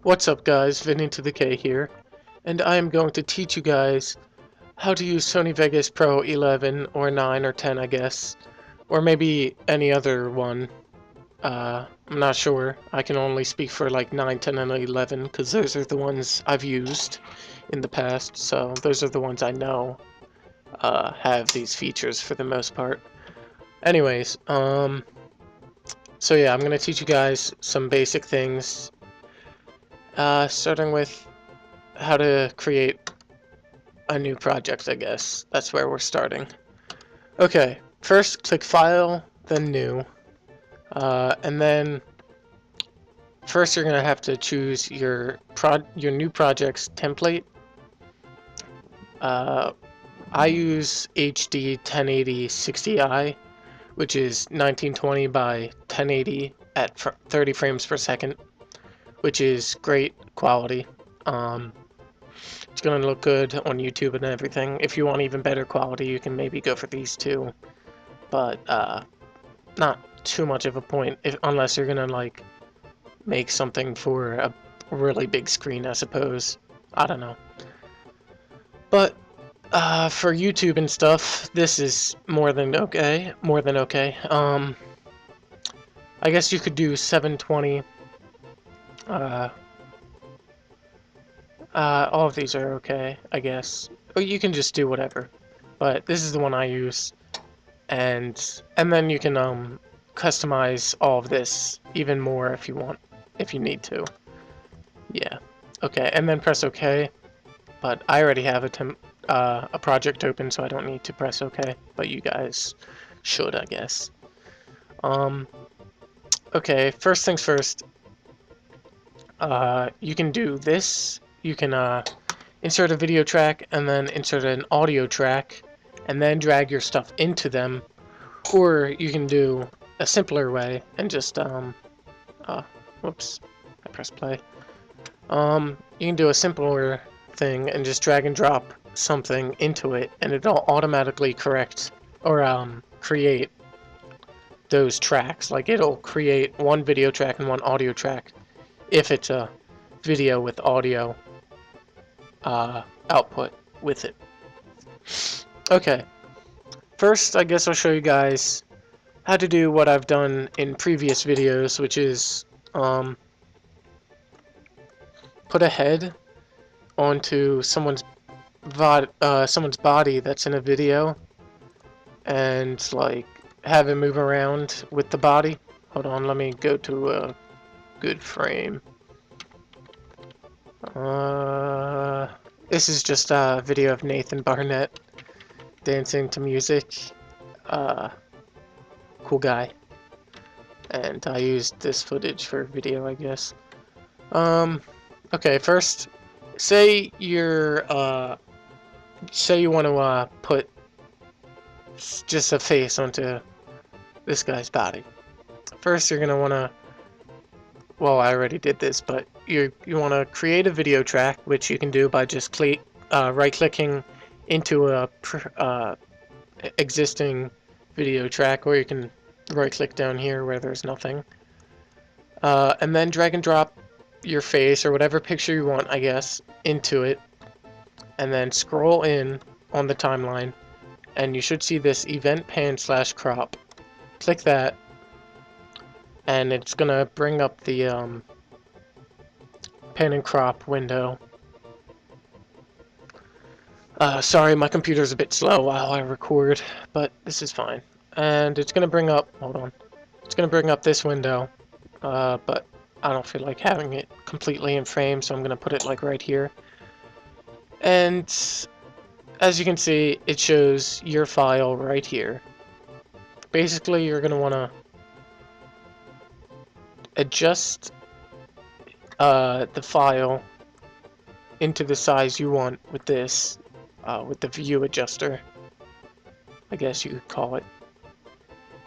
What's up guys, Vinny to the K here, and I am going to teach you guys how to use Sony Vegas Pro 11 or 9 or 10 I guess, or maybe any other one. I'm not sure. I can only speak for like 9, 10, and 11 because those are the ones I've used in the past, so those are the ones I know have these features for the most part. Anyways, so yeah, I'm going to teach you guys some basic things, starting with how to create a new project, I guess. That's where we're starting. Okay, first click File, then New. And then first you're gonna have to choose your new project's template. I use HD 1080 60i, which is 1920 by 1080 at 30 frames per second, which is great quality. It's gonna look good on YouTube and everything. If you want even better quality, you can maybe go for these two, but not too much of a point unless you're gonna like make something for a really big screen, I suppose. I don't know. But for YouTube and stuff, this is more than okay. More than okay. I guess you could do 720. All of these are okay, I guess. Or you can just do whatever. But this is the one I use, and then you can customize all of this even more if you want, if you need to. Yeah. Okay, and then press OK. But I already have a project open, so I don't need to press OK. But you guys should, I guess. Okay, first things first. You can do this. You can insert a video track and then insert an audio track and then drag your stuff into them, or you can do a simpler way and just whoops, I pressed play. You can do a simpler thing and just drag and drop something into it, and it'll automatically correct or create those tracks. Like it'll create one video track and one audio track if it's a video with audio output with it. Okay, first I guess I'll show you guys how to do what I've done in previous videos, which is put a head onto someone's body that's in a video, and like have it move around with the body. Hold on, let me go to a good frame. This is just a video of Nathan Barnett dancing to music. Cool guy. And I used this footage for video, I guess. Okay, first, say you want to put just a face onto this guy's body. First, you're gonna want to, well, I already did this, but you want to create a video track, which you can do by just right-clicking into a existing video track, or you can right-click down here where there's nothing, and then drag and drop your face or whatever picture you want, I guess, into it, and then scroll in on the timeline, and you should see this event pan / crop. Click that, and it's gonna bring up the pan and crop window. Sorry, my computer's a bit slow while I record, but this is fine. And it's gonna bring up, hold on, it's gonna bring up this window, but I don't feel like having it completely in frame, so I'm gonna put it like right here. And as you can see, it shows your file right here. Basically, you're gonna wanna adjust the file into the size you want with this, with the view adjuster, I guess you could call it.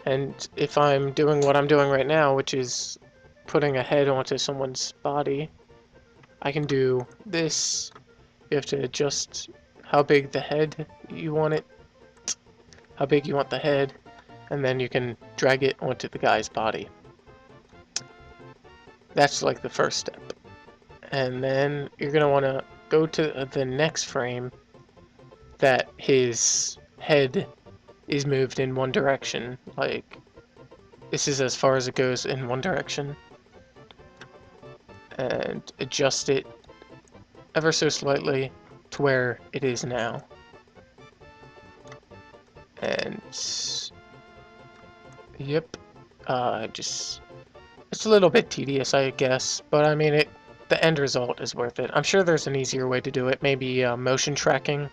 And if I'm doing what I'm doing right now, which is putting a head onto someone's body, I can do this. You have to adjust how big the head you want it, how big you want the head, and then you can drag it onto the guy's body. That's like the first step. and then you're gonna want to go to the next frame that his head is moved in one direction. Like, this is as far as it goes in one direction. And adjust it ever so slightly to where it is now. And yep, just it's a little bit tedious, I guess, but I mean the end result is worth it. I'm sure there's an easier way to do it, maybe motion tracking,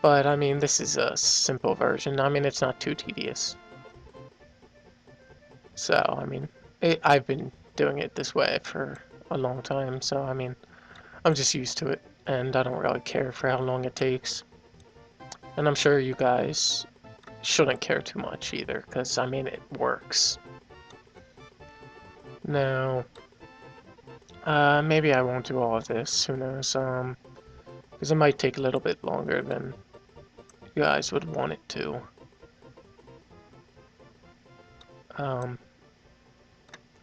but I mean this is a simple version. I mean it's not too tedious. So I mean I've been doing it this way for a long time, so I mean I'm just used to it, and I don't really care for how long it takes. And I'm sure you guys shouldn't care too much either, because I mean it works. Now, maybe I won't do all of this, who knows, because it might take a little bit longer than you guys would want it to.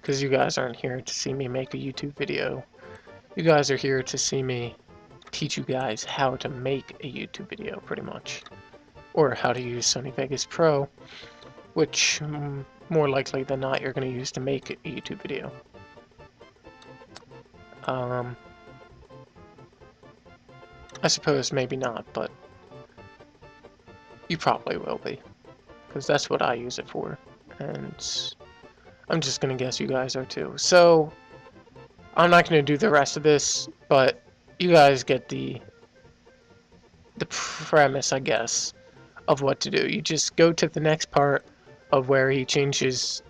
Because you guys aren't here to see me make a YouTube video. You guys are here to see me teach you guys how to make a YouTube video, pretty much. Or how to use Sony Vegas Pro, which more likely than not you're going to use to make a YouTube video. I suppose maybe not, but you probably will be, because that's what I use it for, and I'm just going to guess you guys are too. So, I'm not going to do the rest of this, but you guys get the premise, I guess, of what to do. You just go to the next part of where he changes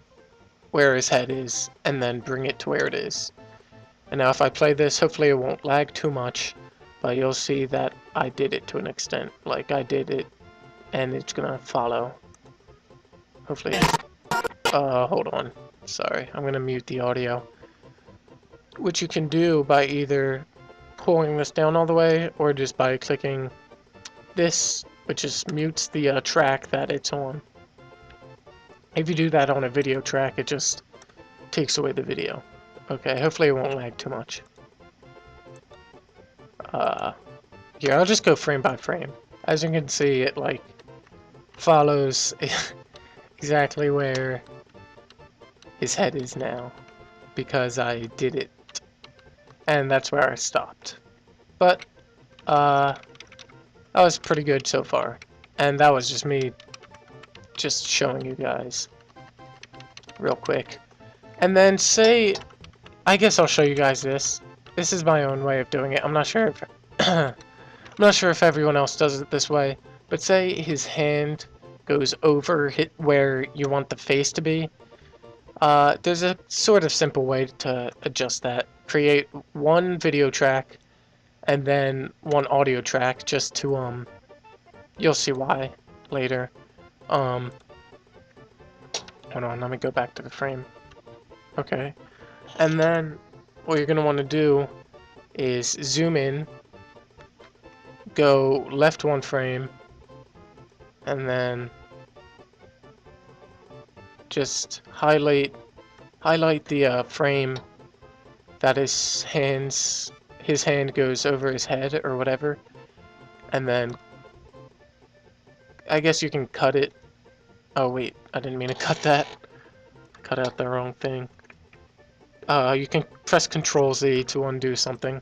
where his head is, and then bring it to where it is. And now if I play this, hopefully it won't lag too much, but you'll see that I did it to an extent. Like, I did it, and it's gonna follow. Hopefully. Hold on. Sorry, I'm gonna mute the audio. Which you can do by either pulling this down all the way, or just by clicking this, which just mutes the track that it's on. If you do that on a video track, it just takes away the video. Okay, hopefully it won't lag too much. Here, I'll just go frame by frame. As you can see, it like follows exactly where his head is now, because I did it, and that's where I stopped. But that was pretty good so far, and that was just me just showing you guys real quick. And then say, I guess I'll show you guys this. This is my own way of doing it. I'm not sure if I'm not sure if everyone else does it this way, but say his hand goes over where you want the face to be. There's a sort of simple way to adjust that. Create one video track and then one audio track, just to you'll see why later. Hold on, let me go back to the frame. Okay. And then what you're gonna want to do is zoom in, go left one frame, and then just highlight the frame that his hand goes over his head or whatever, and then I guess you can cut it. Oh wait, I didn't mean to cut that. Cut out the wrong thing. You can press Control Z to undo something,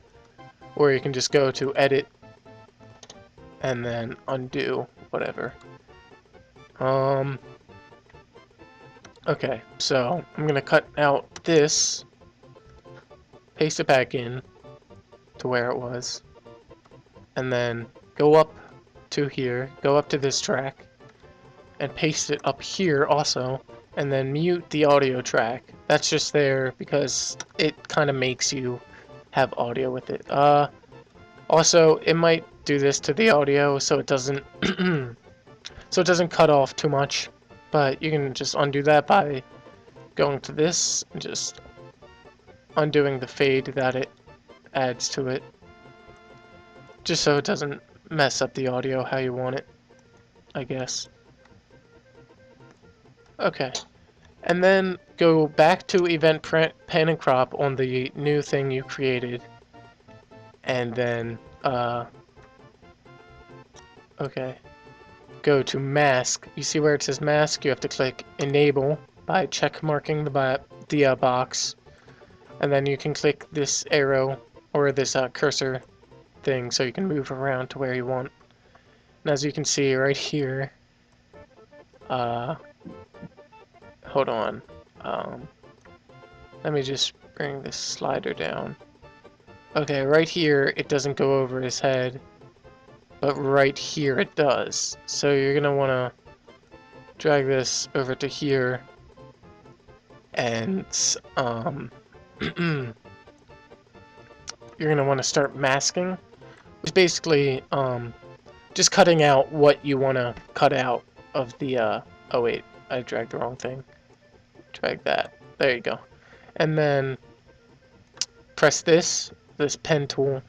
or you can just go to Edit and then undo whatever. Okay, so I'm gonna cut out this, paste it back in to where it was, and then go up to here, go up to this track, and paste it up here also, and then mute the audio track. That's just there because it kind of makes you have audio with it. Also, it might do this to the audio so it doesn't so it doesn't cut off too much, but you can just undo that by going to this and just undoing the fade that it adds to it, just so it doesn't mess up the audio how you want it, I guess. Okay, and then go back to Event Pan and Crop on the new thing you created, and then okay, go to mask. You see where it says mask? You have to click enable by check marking the box, and then you can click this arrow or this cursor thing so you can move around to where you want. And as you can see right here, hold on, let me just bring this slider down. Okay, right here it doesn't go over his head, but right here it does. So you're gonna want to drag this over to here, and you're gonna want to start masking, which is basically just cutting out what you want to cut out of the oh wait, I dragged the wrong thing. Drag that. There you go. And then press this pen tool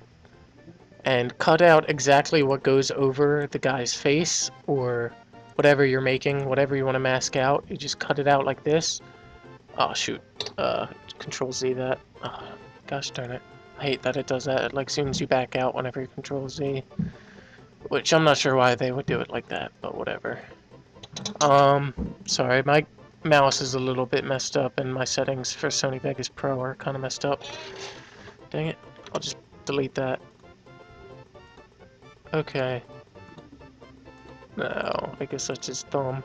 and cut out exactly what goes over the guy's face or whatever you're making, whatever you want to mask out. You just cut it out like this. Oh shoot. Control Z that. Oh, gosh darn it. I hate that it does that. It like zooms you back out whenever you Control Z. Which I'm not sure why they would do it like that, but whatever. Sorry, my mouse is a little bit messed up and my settings for Sony Vegas Pro are kind of messed up. Dang it. I'll just delete that. Okay. No, I guess that's his thumb.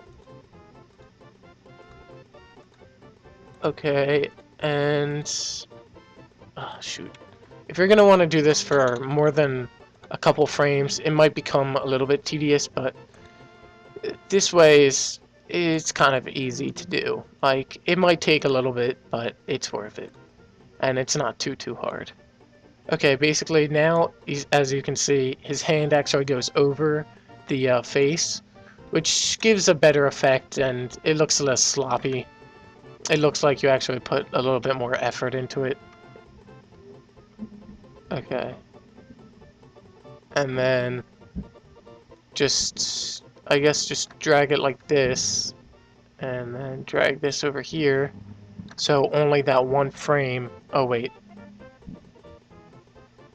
Okay, and... oh, shoot. If you're going to want to do this for more than a couple frames, it might become a little bit tedious, but this way it's kind of easy to do. Like, it might take a little bit, but it's worth it. And it's not too hard. Okay, basically now, as you can see, his hand actually goes over the face, which gives a better effect, and it looks less sloppy. It looks like you actually put a little bit more effort into it. Okay. And then just, I guess, just drag it like this, and then drag this over here, so only that one frame. Oh, wait.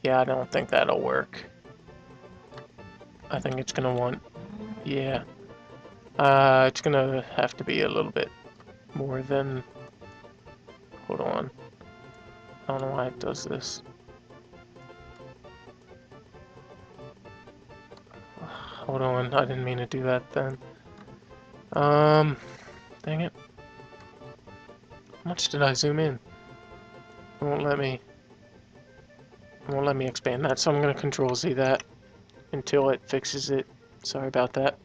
Yeah, I don't think that'll work. I think it's gonna want, yeah. It's gonna have to be a little bit more than, hold on. I don't know why it does this. Hold on, I didn't mean to do that then. Dang it. How much did I zoom in? It won't let me expand that, so I'm gonna Control Z that until it fixes it. Sorry about that.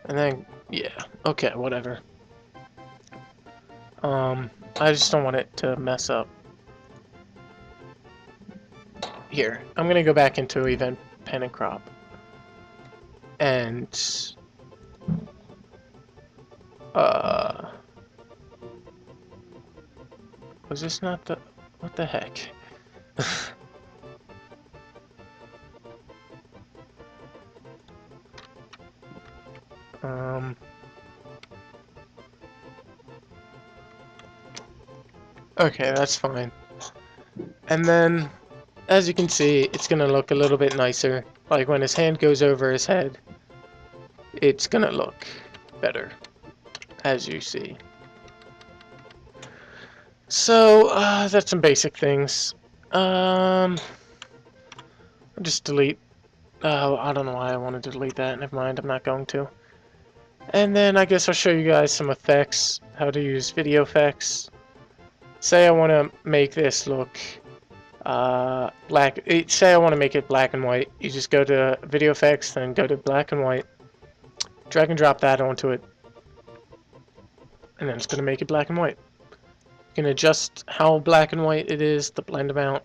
And then, yeah, okay, whatever. I just don't want it to mess up. Here, I'm gonna go back into Event Pen and Crop. And, was this not the, what the heck? Okay, that's fine. And then, as you can see, it's gonna look a little bit nicer. Like when his hand goes over his head, it's gonna look better, as you see. So, that's some basic things. I'll just delete. Oh, I don't know why I wanted to delete that. Never mind, I'm not going to. And then I guess I'll show you guys some effects, how to use videoFX. Say I want to make this look black. Say I want to make it black and white. You just go to videoFX, then go to black and white. Drag and drop that onto it. And then it's going to make it black and white. You can adjust how black and white it is, the blend amount.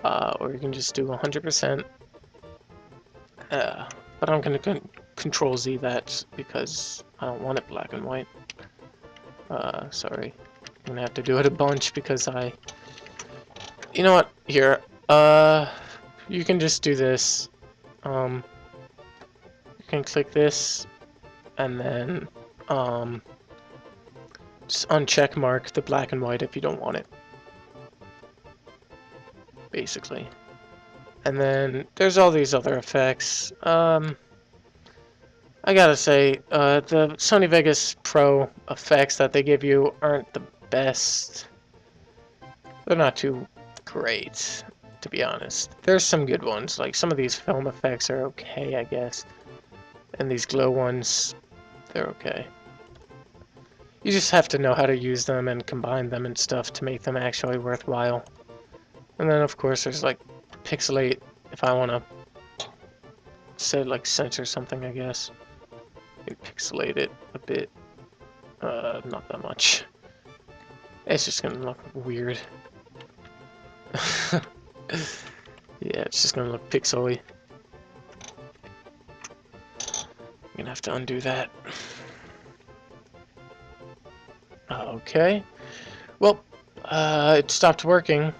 Or you can just do 100%. But I'm going to Control Z that because I don't want it black and white. Sorry. I'm going to have to do it a bunch because you know what? Here. You can just do this. You can click this and then just uncheck mark the black and white if you don't want it. basically. And then there's all these other effects. I gotta say, the Sony Vegas Pro effects that they give you aren't the best. They're not too great, to be honest. There's some good ones, like some of these film effects are okay, I guess. And these glow ones, they're okay. You just have to know how to use them and combine them and stuff to make them actually worthwhile. And then, of course, there's like pixelate if I want to set like censor something, I guess. Maybe pixelate it a bit. Not that much. It's just gonna look weird. Yeah, it's just gonna look pixely. I'm gonna have to undo that. Okay. Well, it stopped working.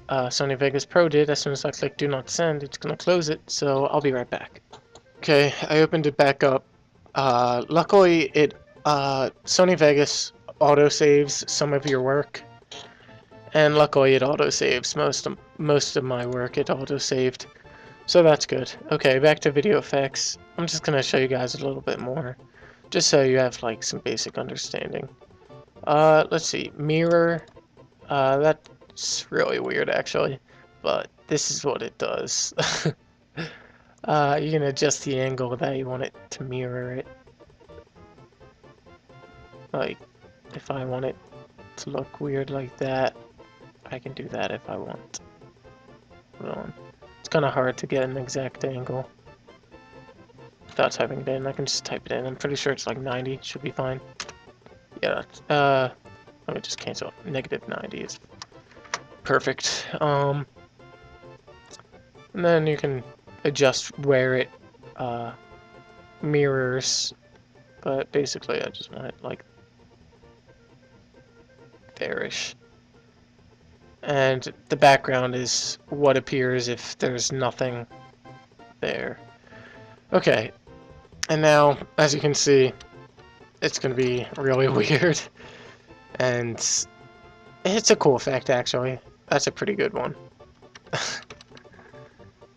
Sony Vegas Pro did. As soon as I click Do Not Send, it's gonna close it, so I'll be right back. Okay, I opened it back up. Luckily, Sony Vegas autosaves some of your work, and luckily it autosaves most of my work. It autosaved, so that's good. Okay, back to videoFX. I'm just gonna show you guys a little bit more, just so you have like some basic understanding. Let's see, mirror. That's really weird actually, but this is what it does. You can adjust the angle that you want it to mirror it. Like, if I want it to look weird like that, I can do that if I want. Hold on. It's kind of hard to get an exact angle without typing it in. I can just type it in. I'm pretty sure it's like 90. Should be fine. Yeah, let me just cancel. Negative 90 is perfect. And then you can adjust where it mirrors, but basically I just want it like there-ish. And the background is what appears if there's nothing there. Okay, and now, as you can see, it's going to be really weird. And it's a cool effect, actually. That's a pretty good one.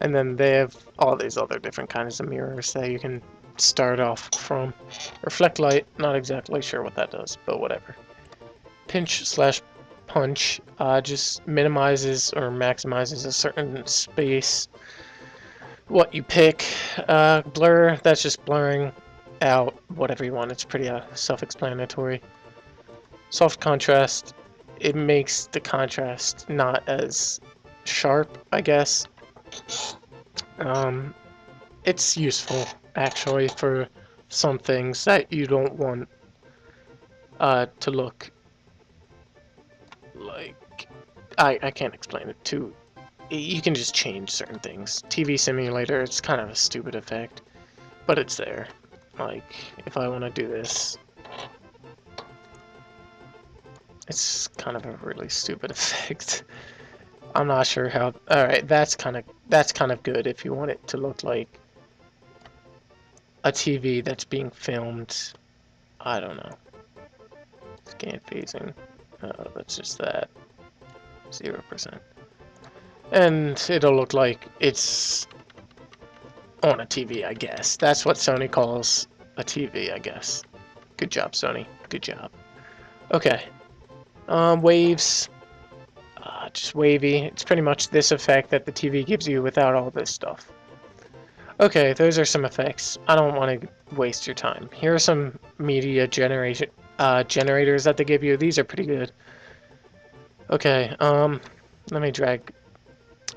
And then they have all these other different kinds of mirrors that you can start off from. Reflect light, not exactly sure what that does, but whatever. Pinch/punch just minimizes or maximizes a certain space. What you pick. Blur, that's just blurring out whatever you want. It's pretty self-explanatory. Soft contrast, it makes the contrast not as sharp, I guess. It's useful, actually, for some things that you don't want to look like... I can't explain it too. You can just change certain things. TV simulator, it's kind of a stupid effect, but it's there. Like, if I want to do this, it's kind of a really stupid effect. I'm not sure how. All right, that's kind of good if you want it to look like a TV that's being filmed. I don't know. Scan phasing. That's just that. 0%. And it'll look like it's on a TV, I guess. That's what Sony calls a TV, I guess. Good job, Sony. Good job. Okay. Waves. Just wavy. It's pretty much this effect that the TV gives you without all this stuff. Okay, those are some effects. I don't want to waste your time. Here are some media generators that they give you. These are pretty good. Okay, let me drag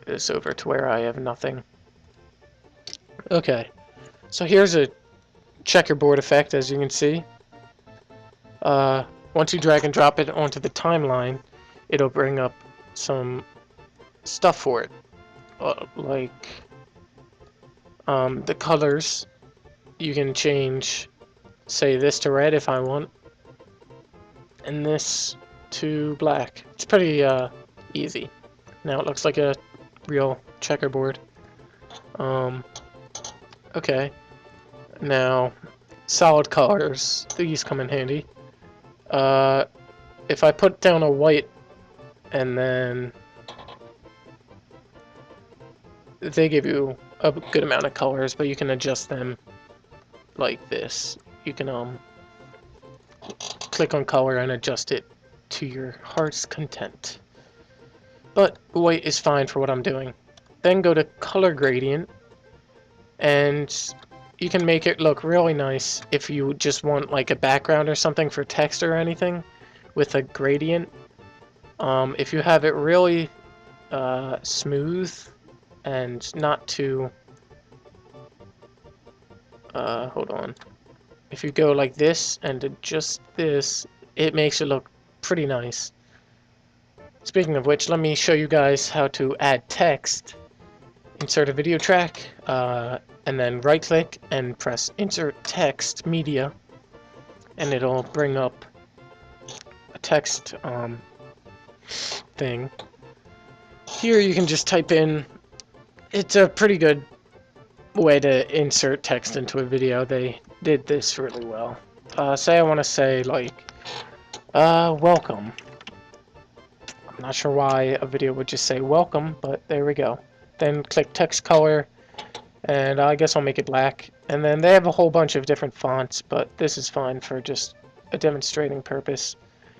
this over to where I have nothing. Okay, so here's a checkerboard effect, as you can see. Once you drag and drop it onto the timeline, it'll bring up some stuff for it, like the colors. You can change, say, this to red if I want, and this to black. It's pretty easy. Now it looks like a real checkerboard. Okay. Now, solid colors. These come in handy. If I put down a white and then they give you a good amount of colors, but you can adjust them like this. You can click on color and adjust it to your heart's content. But white is fine for what I'm doing. Then go to color gradient, and you can make it look really nice if you just want like a background or something for text or anything with a gradient. If you have it really smooth and not too hold on. If you go like this and adjust this, it makes it look pretty nice. Speaking of which, let me show you guys how to add text. Insert a video track, and then right click and press insert text media, and it'll bring up a text thing. Here you can just type in, it's a pretty good way to insert text into a video. They did this really well. Say I want to say like, welcome. I'm not sure why a video would just say welcome, but there we go. Then click text color, and I guess I'll make it black. And then they have a whole bunch of different fonts, but this is fine for just a demonstrating purpose.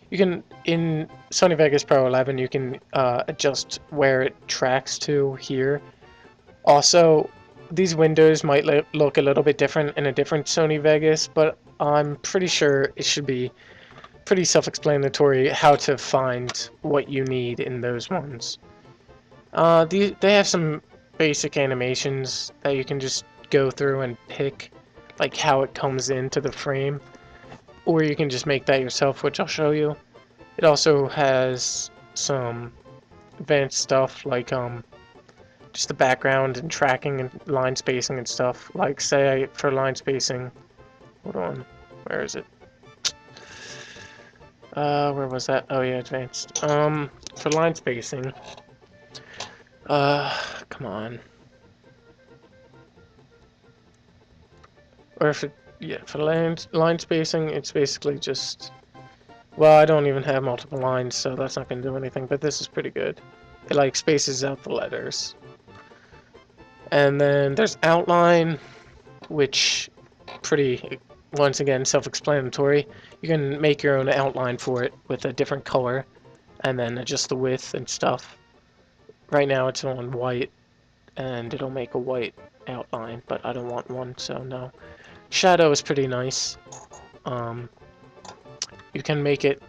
You can, in Sony Vegas Pro 11, you can adjust where it tracks to here. Also, these windows might look a little bit different in a different Sony Vegas, but I'm pretty sure it should be pretty self-explanatory how to find what you need in those ones. They have some basic animations that you can just go through and pick, like how it comes into the frame, or you can just make that yourself, which I'll show you. It also has some advanced stuff like just the background and tracking and line spacing and stuff. Like say for line spacing, hold on, where is it? Where was that? Oh yeah, advanced. For line spacing, come on. Or if it, yeah, for line spacing, it's basically just, well, I don't even have multiple lines, so that's not going to do anything, but this is pretty good. It like spaces out the letters. And then there's outline, which pretty, once again, self-explanatory. You can make your own outline for it with a different color, and then adjust the width and stuff. Right now it's on white, and it'll make a white outline, but I don't want one, so no. Shadow is pretty nice. You can make it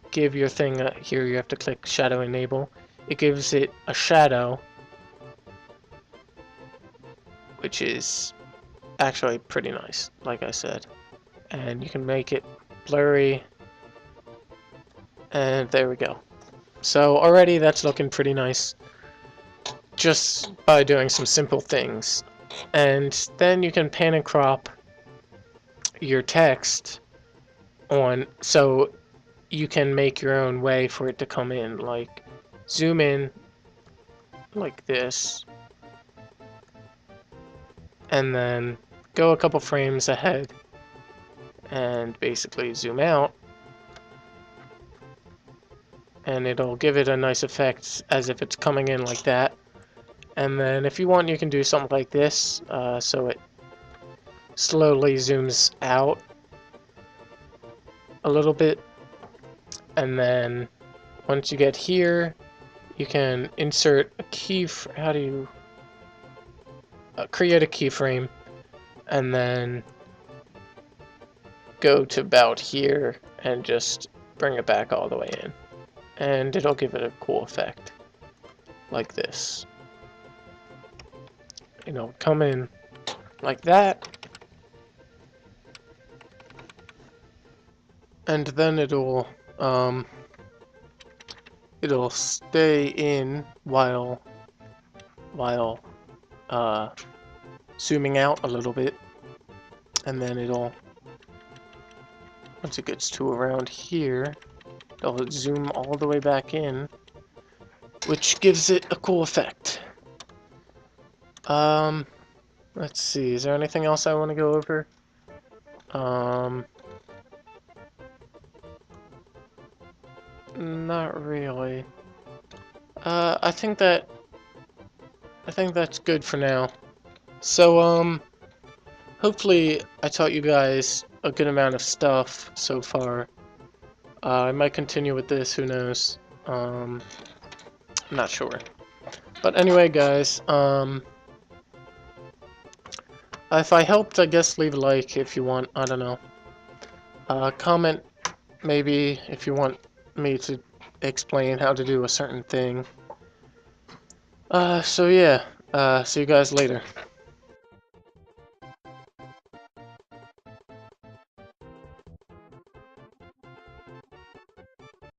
give your thing here. You have to click shadow enable. It gives it a shadow, which is actually pretty nice, like I said. And you can make it blurry, and there we go. So already that's looking pretty nice, just by doing some simple things. And then you can pan and crop your text on, so you can make your own way for it to come in, like zoom in like this, and then go a couple frames ahead and basically zoom out, and it'll give it a nice effect as if it's coming in like that. And then if you want, you can do something like this, so it slowly zooms out a little bit. And then once you get here, you can insert a how do you create a keyframe, and then go to about here and just bring it back all the way in, and it'll give it a cool effect like this. You know, come in like that, and then it'll stay in while zooming out a little bit, and then it'll, once it gets to around here, it'll zoom all the way back in, which gives it a cool effect. Let's see, is there anything else I want to go over? Not really. I think I think that's good for now. So, hopefully I taught you guys a good amount of stuff so far. I might continue with this, who knows. I'm not sure. But anyway, guys, if I helped, I guess leave a like if you want, I don't know. Comment maybe if you want me to explain how to do a certain thing. So yeah, see you guys later.